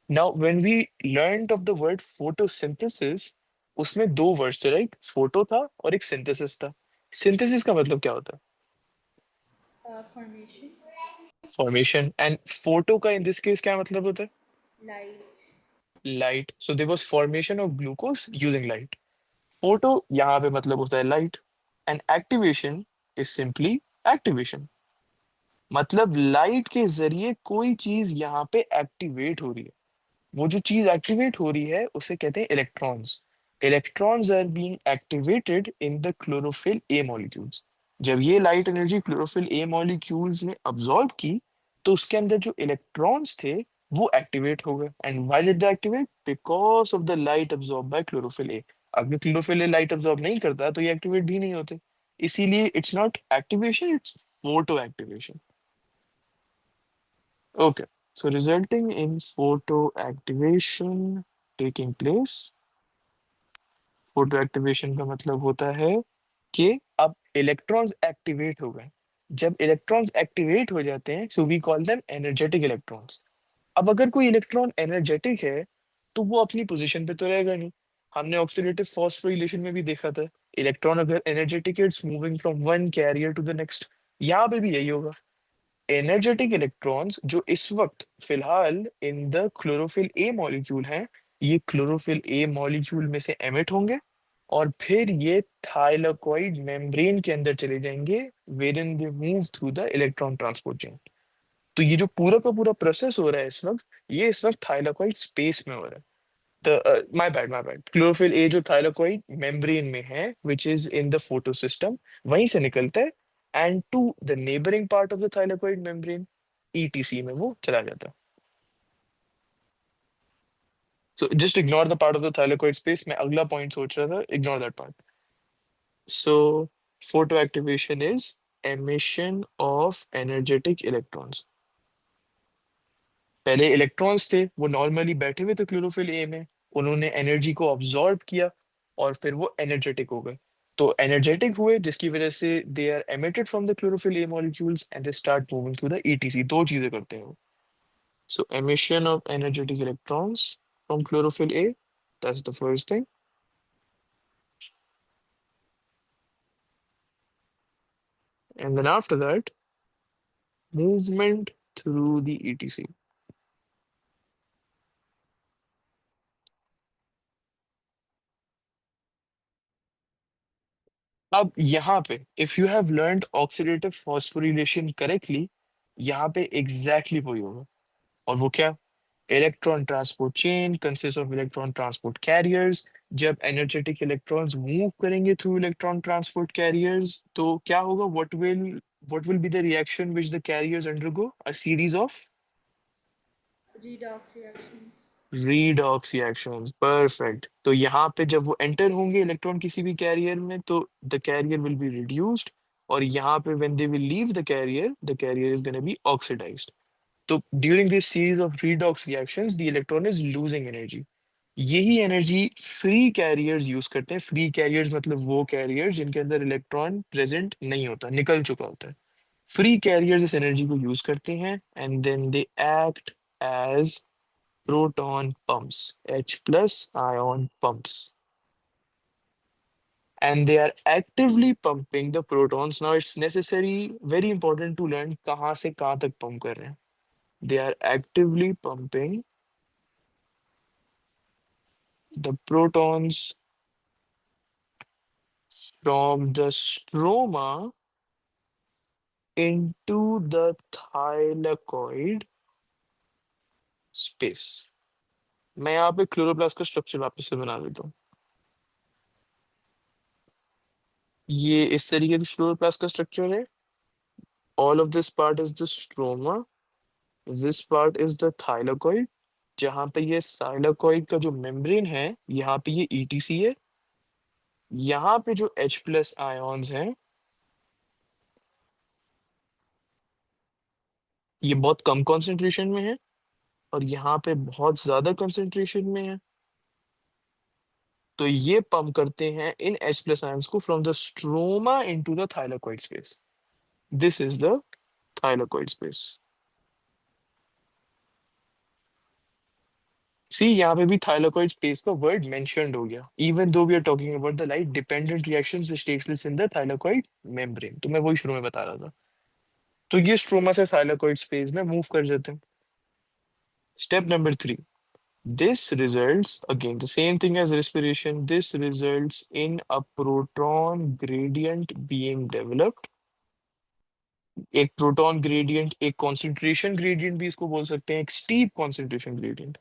Now when we learned of the word photosynthesis, उसमें दो वर्ड्स थे राइट, फोटो था और एक सिंथेसिस था. सिंथेसिस का मतलब क्या होता है? Formation. फॉर्मेशन. एंड फोटो का इन दिस केस क्या मतलब होता है? Light. Light. So there was formation of glucose using light. Photo यहाँ पे मतलब होता है light. And activation is simply activation. मतलब लाइट के जरिए कोई चीज यहाँ पे एक्टिवेट हो रही है. वो जो चीज एक्टिवेट हो रही है उसे कहते हैं electrons. Electrons are being activated in the chlorophyll A molecules. जब ये light energy chlorophyll A molecules ने अब्सॉर्ब की तो उसके अंदर जो इलेक्ट्रॉन्स थे वो एक्टिवेट हो गए. And why did they activate? Because of the light absorb by chlorophyll A. अगर क्लोरोफिल ए लाइट अब्सॉर्ब नहीं करता तो ये एक्टिवेट भी नहीं होते. इसीलिए it's not activation, it's photo activation. Okay, so resulting in photoactivation taking place. Photo activation का मतलब होता है कि अब इलेक्ट्रॉन्स एक्टिवेट हो गए. जब इलेक्ट्रॉन्स एक्टिवेट हो जाते हैं so we call them energetic electrons. अब अगर कोई इलेक्ट्रॉन एनर्जेटिक है तो वो अपनी पोजीशन पे तो रहेगा नहीं. हमने ऑक्सीडेटिव फॉस्फोरिलेशन में भी देखा था, इलेक्ट्रॉन अगर एनर्जेटिक है it's moving from one carrier to the next. यहाँ पे भी यही होगा. एनर्जेटिक इलेक्ट्रॉन्स जो इस वक्त फिलहाल इन द क्लोरोफिल ए मॉलिक्यूल हैं, ये क्लोरोफिल ए मॉलिक्यूल में से एमिट होंगे और फिर ये थाइलाकोइड मेम्ब्रेन के अंदर चले जाएंगे where in they move through the electron transport chain. तो ये जो पूरा का पूरा प्रोसेस हो रहा है इस वक्त, ये इस वक्त थाइलाकोइड स्पेस में हो रहा है. माय बैड क्लोरोफिल ए जो थाइलाकोइड मेम्ब्रेन में है which is in the photosystem, वहीं से निकलता है and to the neighbouring part of the thylakoid membrane, ETC में वो चला जाता है. So just ignore the part of the thylakoid space. मैं अगला पॉइंट सोच रहा था, ignore that part. So photo activation is emission of energetic electrons. पहले इलेक्ट्रॉन्स थे वो नॉर्मली बैठे हुए थे क्लोरोफिल ए में, उन्होंने एनर्जी को ऑब्जॉर्ब किया और फिर वो एनर्जेटिक हो गए. तो एनर्जेटिक हुए जिसकी वजह से they are emitted from the chlorophyll A molecules and they start moving through the ETC. दो चीजें करते हैं वो. So emission of energetic electrons from chlorophyll A, that's the first thing. And then after that movement through the ETC. अब यहाँ पे if you have learned oxidative phosphorylation correctly, यहाँ पे एग्जैक्टली वही होगा. और वो क्या? Electron transport chain consists of electron transport carriers जब एनर्जेटिक इलेक्ट्रॉन्स मूव करेंगे थ्रू इलेक्ट्रॉन ट्रांसपोर्ट कैरियर्स, तो क्या होगा? What will be the reaction which the carriers undergo? A series of redox reactions. Redox reactions. Perfect. तो यहाँ पे जब वो एंटर होंगे इलेक्ट्रॉन किसी भी कैरियर में, तो the carrier will be reduced, और यहाँ पे when they will leave the carrier is gonna be oxidised. तो during this series of redox reactions the electron is losing energy। यही एनर्जी फ्री कैरियर्स यूज करते हैं। फ्री कैरियर्स मतलब वो कैरियर्स जिनके अंदर इलेक्ट्रॉन प्रेजेंट नहीं होता, निकल चुका होता है। फ्री कैरियर्स इस एनर्जी को यूज करते हैं and then they act as proton pumps, H plus ion pumps, and they are actively pumping the protons. Now it's necessary, very important to learn कहाँ से कहाँ तक pump कर रहे हैं। They are actively pumping the protons from the stroma into the thylakoid space। मैं यहाँ पे क्लोरोप्लास्ट का स्ट्रक्चर वापस से बना देता हूँ। ये इस तरीके का क्लोरोप्लास्ट का स्ट्रक्चर है। All of this part is the stroma, this part is the thylakoid. जहां पे ये थाइलाकोइड का जो मेम्ब्रेन है, यहाँ पे ये ईटीसी है। यहाँ पे जो H प्लस आयोन्स हैं, ये बहुत कम कॉन्सेंट्रेशन में है, और यहाँ पे बहुत ज्यादा कंसंट्रेशन में है। तो ये पंप करते हैं इन H प्लस आयंस को from the stroma into the thylakoid space. This is the thylakoid space. See, यहाँ पे भी थाइलाकोइड स्पेस का वर्ड मेंशन्ड हो गया, even though we are talking about the light dependent reactions which takes place in the thylakoid membrane. तो मैं वही शुरू में बता रहा था। तो ये स्ट्रोमा से थाइलाकोइड स्पेस में मूव कर जाते हैं। Step number 3, this results again the same thing as respiration, this results in a proton gradient being developed। एक प्रोटॉन ग्रेडियंट, एक concentration gradient भी इसको बोल सकते हैं, एक steep concentration gradient।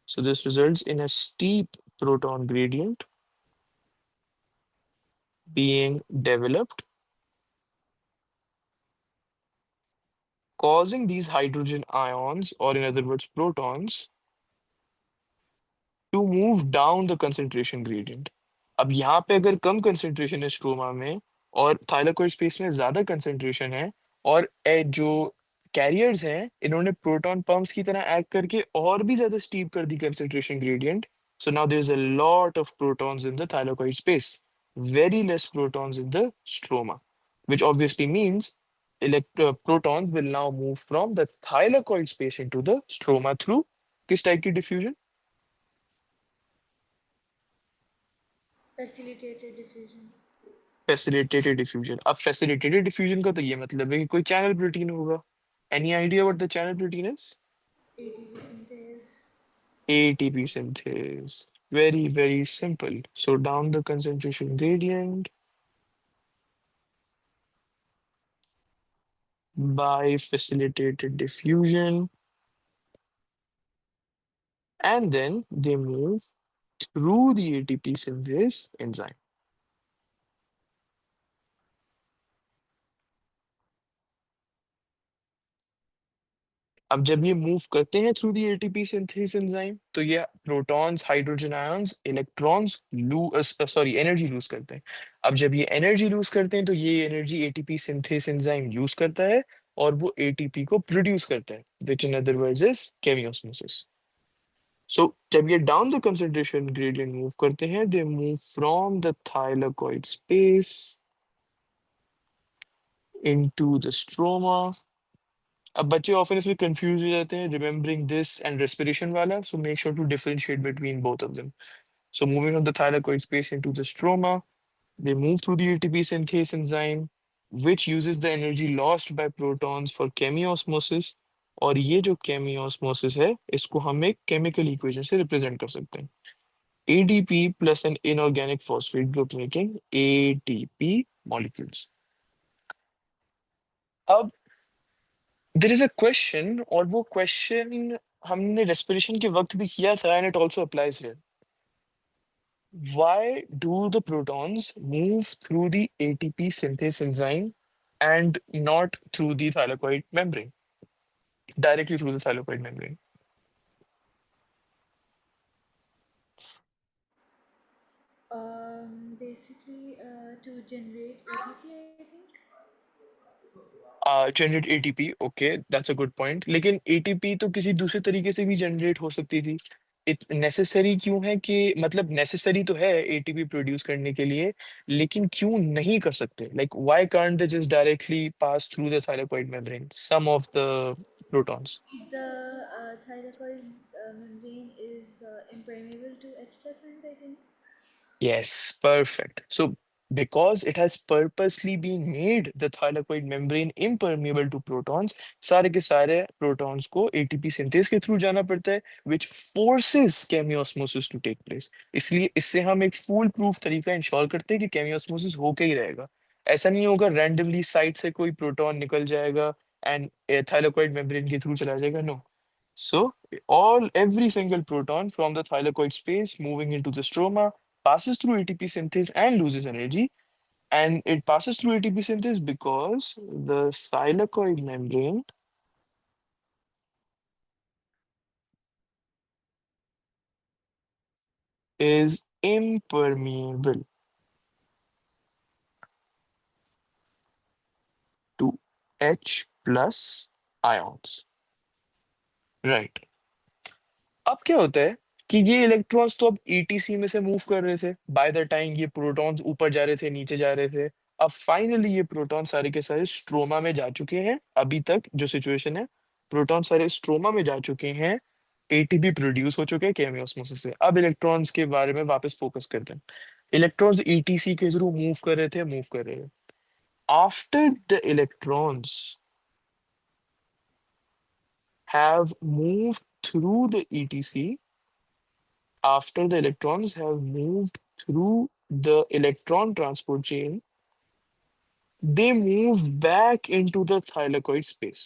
So this results in a steep proton gradient being developed, causing these hydrogen ions, or in other words protons, to move down the concentration gradient। अब यहाँ पे अगर कम कंसंट्रेशन है स्ट्रोमा में, और थाइलाकोइड स्पेस में ज्यादा कंसंट्रेशन है, और जो कैरियर्स हैं इन्होंने प्रोटॉन पंप्स की तरह एक्ट करके और भी ज्यादा स्टीप कर दी concentration gradient. So now there is a lot of protons in the thylakoid space, very less protons in the stroma, which obviously means protons will now move from the thylakoid space into the stroma through किस टाइप की diffusion? Facilitated diffusion. Facilitated diffusion. अब फैसिलिटेटेड डिफ्यूजन का तो ये मतलब है कि कोई चैनल प्रोटीन होगा। Any idea what the channel protein is? ATP synthase. ATP synthase. Very, very simple. So down the concentration gradient by facilitated diffusion, and then they move through the ATP synthase enzyme। अब जब ये मूव करते हैं through the ATP synthase enzyme, तो ये protons, hydrogen ions, electrons sorry energy lose करते हैं। अब जब ये एनर्जी लूज करते हैं, तो ये energy ATP synthase enzyme use करता है, और वो एटीपी को प्रोड्यूस करता है, which in other words is chemiosmosis. So जब ये down the concentration gradient move करते हैं, they move from the thylakoid space into the stroma. अब बच्चे ऑफन इसमें कंफ्यूज हो जाते हैं, रिमेम्बरिंग दिस एंड रेस्पिरेशन वाला, so make sure to differentiate between both of them. So moving from the thylakoid space into the stroma, they move through the ATP synthase enzyme, which uses the energy lost by protons for chemiosmosis। और ये जो chemiosmosis है, इसको हम एक chemical equation से represent कर सकते हैं। ADP plus an inorganic phosphate group making ATP molecules। अब there is a question, और वो question हमने respiration के वक्त भी किया था, and it also applies here। Why do the protons move through the ATP synthase enzyme and not through the thylakoid membrane, directly through the thylakoid membrane? Basically, to generate ATP, I think. Generate ATP, okay, that's a good point, लेकिन एटीपी तो किसी दूसरे तरीके से भी जनरेट हो सकती थी। इत नेसेसरी क्यों है कि मतलब नेसेसरी तो है एटीपी प्रोड्यूस करने के लिए, लेकिन क्यों नहीं कर सकते? Like why can't they just directly pass through the thylakoid membrane some of the protons? The thylakoid membrane is impermeable to H plus ions, I think. Yes, perfect. So, because it has purposely been made the thylakoid membrane impermeable to protons, सारे के सारे protons को ATP synthase के through जाना पड़ता है, which forces chemiosmosis to take place. इसलिए इससे हम एक fool proof तरीका इंश्योर करते हैं कि chemiosmosis होके ही रहेगा। ऐसा नहीं होगा randomly साइड से कोई प्रोटॉन निकल जाएगा and thylakoid membrane के थ्रू चला जाएगा, no. So all every single proton from the thylakoid space moving into the stroma passes through ATP synthase and loses energy. And it passes through ATP synthase because the thylakoid membrane is impermeable to H plus ions. Right. अब क्या होता है कि ये इलेक्ट्रॉन्स तो अब ईटीसी में से मूव कर रहे थे, बाय द टाइम ये प्रोटॉन्स ऊपर जा रहे थे, नीचे जा रहे थे। अब फाइनली ये प्रोटॉन सारे के सारे स्ट्रोमा में जा चुके हैं। अभी तक जो सिचुएशन है, प्रोटॉन सारे स्ट्रोमा में जा चुके हैं, एटीपी प्रोड्यूस हो चुके हैं केमियोस्मोसिस से। अब इलेक्ट्रॉन्स के बारे में वापस फोकस करते हैं। इलेक्ट्रॉन्स ईटीसी के थ्रू मूव कर रहे थे, मूव कर रहे हैं। After the electrons have moved through the etc, after the electrons have moved through the electron transport chain, they move back into the thylakoid space.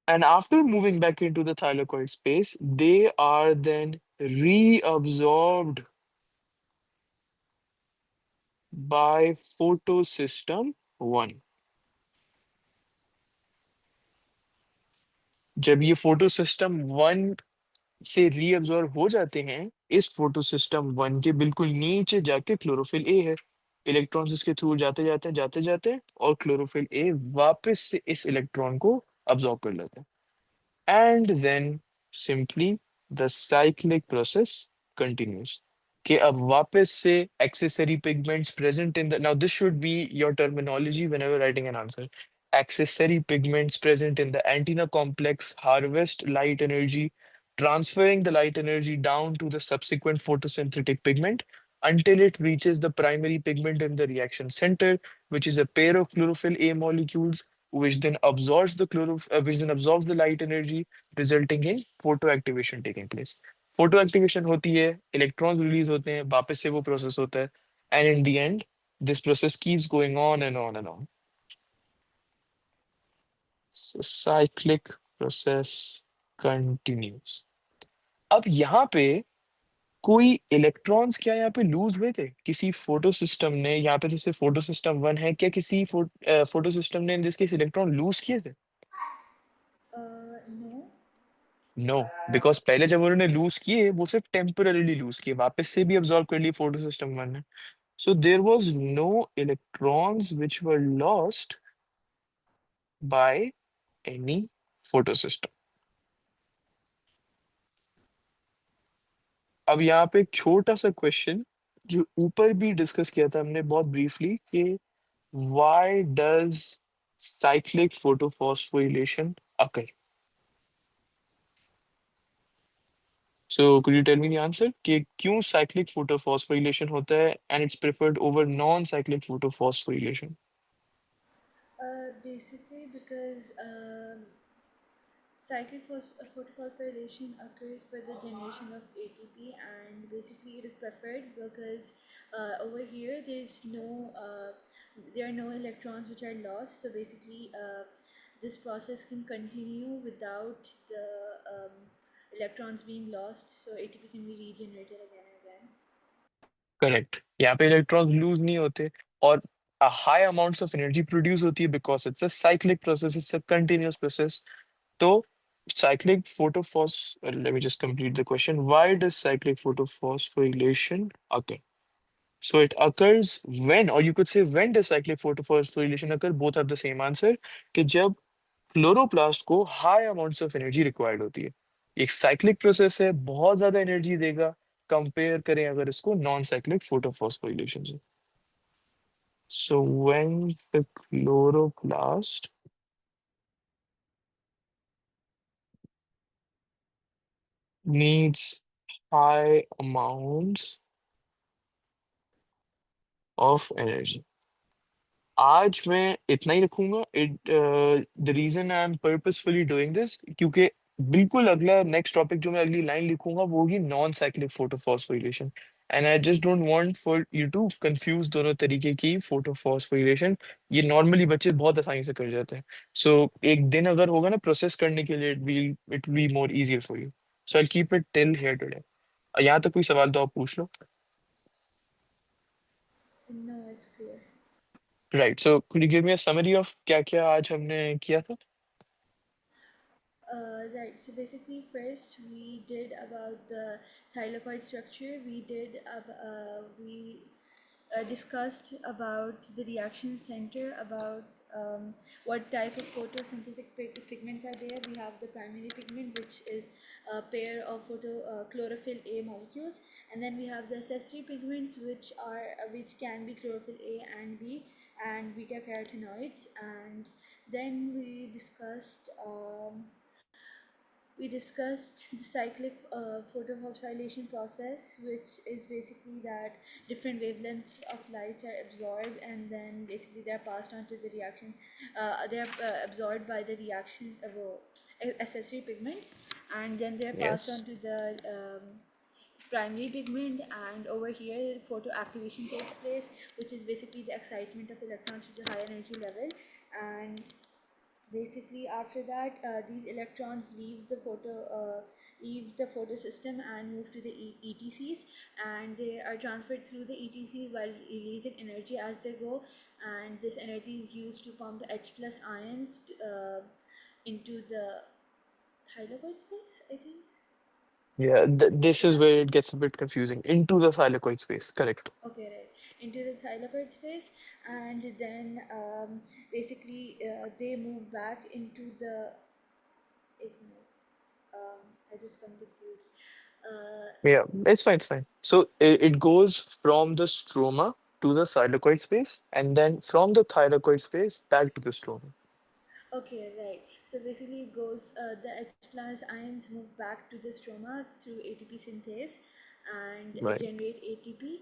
And after moving back into the thylakoid space, they are then reabsorbed by photosystem 1. जब ये photosystem 1 से रीअब्सॉर्ब हो जाते हैं, इस फोटोसिस्टम 1 के बिल्कुल नीचे जाके क्लोरोफिल ए है। इलेक्ट्रॉन्स इसके थ्रू जाते जाते और क्लोरोफिल ए वापस से इस इलेक्ट्रॉन को अब्सॉर्ब कर लेता है। And then simply the cyclic process continues. कि अब वापस से accessory pigments present in the, now this should be your terminology whenever writing an answer. Accessory pigments present in the antenna complex harvest light energy, transferring the light energy down to the subsequent photosynthetic pigment until it reaches the primary pigment in the reaction center, which is a pair of chlorophyll A molecules which then absorbs the light energy, resulting in photoactivation taking place. Photoactivation होती है, electrons release होते हैं, वापस से वो process होता है, and in the end, this process keeps going on and on and on. So cyclic process continues. अब यहाँ पे कोई इलेक्ट्रॉन्स क्या यहाँ पे लूज हुए थे किसी फोटो सिस्टम ने? यहाँ पे जैसे फोटो सिस्टम 1 है, क्या किसी फोटो सिस्टम ने in this case electron lose किए थे? No. नो, बिकॉज पहले जब उन्होंने लूज किए वो सिर्फ टेम्पररीली लूज किए, वापस से भी अब्सॉर्ब कर लिए फोटो सिस्टम 1 ने। So there was no electrons which were lost by any photo system. अब यहाँ पे एक छोटा सा क्वेश्चन जो ऊपर भी डिस्कस किया था हमने बहुत ब्रीफली कि why does cyclic photophosphorylation occur? So could you tell me the answer कि क्यों cyclic photophosphorylation होता है and it's preferred over non-cyclic photophosphorylation? Basically, because Photophosphorylation occurs for the generation of ATP, and basically it is preferred because over here there are no electrons which are lost. So basically, this process can continue without the electrons being lost. So ATP can be regenerated again and again. Correct, यहाँ पे इलेक्ट्रॉन्स लूज नहीं होते और high amounts of energy produce होती है because it's a cyclic process, it's a continuous process. तो cyclic photophos let me just complete the question. Why does cyclic photophosphorylation occur? So it occurs when, or you could say when does cyclic photophosphorylation occur? Both have the same answer. कि जब क्लोरोप्लास्ट को high amounts of energy required होती है. एक साइक्लिक प्रोसेस है, बहुत ज्यादा एनर्जी देगा कंपेयर करें अगर इसको नॉन साइक्लिक फोटोफॉस्फोरिलेशन से. So when the chloroplast needs high amounts of energy. आज मैं इतना ही रखूंगा. The reason I am purposefully doing this क्योंकि बिल्कुल अगला नेक्स्ट टॉपिक जो मैं अगली लाइन लिखूंगा वो होगी non cyclic photophosphorylation. And I just don't want for you to confuse दोनों तरीके की फोटोफॉस्फोरिलेशन. ये नॉर्मली बच्चे बहुत आसानी से कर जाते हैं. सो एक दिन अगर होगा ना प्रोसेस करने के लिए, it will be more easier for you. So I keep it till here today. यहाँ तक कोई सवाल तो आप पूछ लो. No, it's clear. Right, so could you give me a summary of क्या क्या आज हमने किया था. Right. So basically, first we did about the thylakoid structure. We discussed about the reaction center, about what type of photosynthetic pigments are there. We have the primary pigment, which is a pair of chlorophyll A molecules, and then we have the accessory pigments, which can be chlorophyll A and B, and beta carotenoids. And then we discussed the cyclic photophosphorylation process, which is basically that different wavelengths of lights are absorbed and then basically they're passed on to the reaction. They're absorbed by the reaction accessory pigments, and then they're passed on Yes. to the primary pigment, and over here photoactivation takes place, which is basically the excitement of electrons to the high energy level. And basically after that these electrons leave the photosystem and move to the ETCs, and they are transferred through the ETCs while releasing energy as they go, and this energy is used to pump the H plus ions into the thylakoid space, I think. Yeah, this is Yeah. where it gets a bit confusing. Into the thylakoid space, correct. Okay, right. Into the thylakoid space, and then basically they move back into the. एक minute. I just got confused. Uh, Yeah, it's fine, it's fine. So it goes from the stroma to the thylakoid space, and then from the thylakoid space back to the stroma. okay, right. So basically, the H plus ions move back to the stroma through ATP synthase and Right. generate ATP.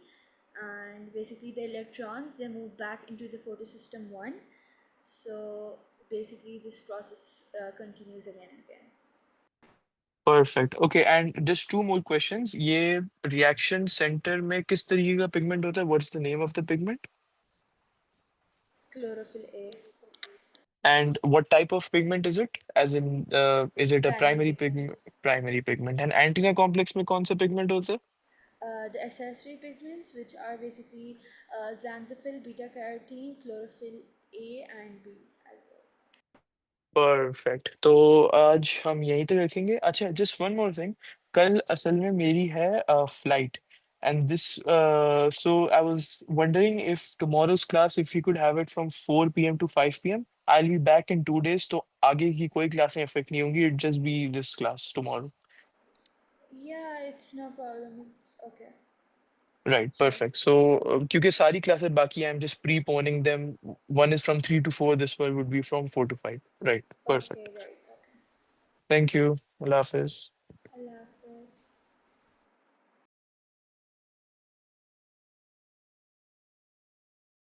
And basically, the electrons they move back into the photosystem one. So basically, this process continues again and again. Perfect. Okay, and just two more questions. ये reaction center में किस तरीके का pigment होता है? What's the name of the pigment? Chlorophyll A, And what type of pigment is it? As in, is it a primary primary pigment. pigment? Primary pigment. And antenna complex में कौन सा pigment होता है? The accessory pigments, which are basically xanthophyll, beta carotene, chlorophyll A and B as well. Perfect. तो आज हम यहीं तक रखेंगे. अच्छा, जस्ट वन मोर थिंग. कल असल में मेरी है flight and this, so I was wondering if tomorrow's class if you could have it from 4 p.m. to 5 p.m. I will be back in 2 days. तो आगे की कोई क्लासें इफेक्ट नहीं होंगी. It just be this class tomorrow. Yeah, it's no problem. It's okay. Right, Sure. Perfect. So क्योंकि सारी क्लासेस बाकी I am just preponing them. One is from 3 to 4, this one would be from 4 to 5. Right, Okay, perfect. right. Okay. Thank you. अल्लाह हाफिज. Allah